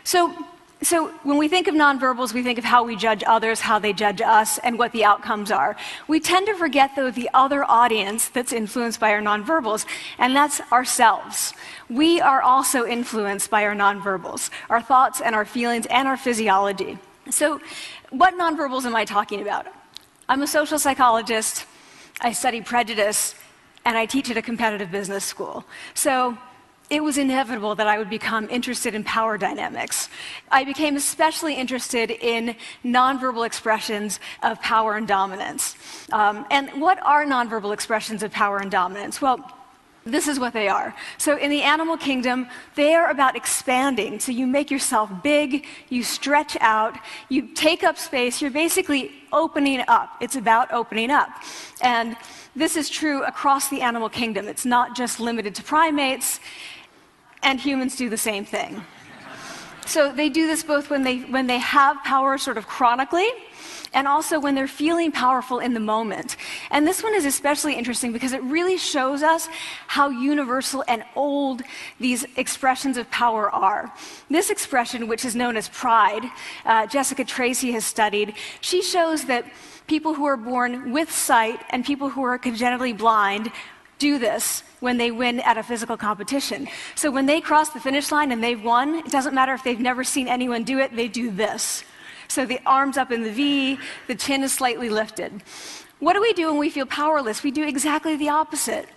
So, so when we think of nonverbals, we think of how we judge others, how they judge us, and what the outcomes are. We tend to forget, though, the other audience that's influenced by our nonverbals, and that's ourselves. We are also influenced by our nonverbals, our thoughts and our feelings and our physiology. So what nonverbals am I talking about? I'm a social psychologist, I study prejudice, and I teach at a competitive business school. So it was inevitable that I would become interested in power dynamics. I became especially interested in nonverbal expressions of power and dominance. And what are nonverbal expressions of power and dominance? Well, this is what they are. So in the animal kingdom, they are about expanding. So you make yourself big, you stretch out, you take up space, you're basically opening up. It's about opening up. And this is true across the animal kingdom. It's not just limited to primates, and humans do the same thing. So they do this both when they have power sort of chronically, and also when they're feeling powerful in the moment. And this one is especially interesting because it really shows us how universal and old these expressions of power are. This expression, which is known as pride, Jessica Tracy has studied, she shows that people who are born with sight and people who are congenitally blind do this when they win at a physical competition. So when they cross the finish line and they've won, it doesn't matter if they've never seen anyone do it, they do this. So the arms up in the V, the chin is slightly lifted. What do we do when we feel powerless? We do exactly the opposite.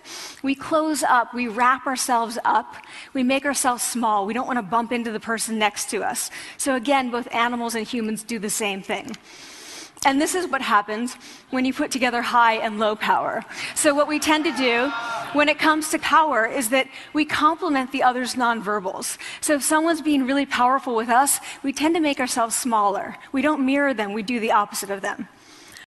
We close up, we wrap ourselves up, we make ourselves small. We don't want to bump into the person next to us. So again, both animals and humans do the same thing. And this is what happens when you put together high and low power. So what we tend to do when it comes to power is that we complement the other's nonverbals. So if someone's being really powerful with us, we tend to make ourselves smaller. We don't mirror them, we do the opposite of them.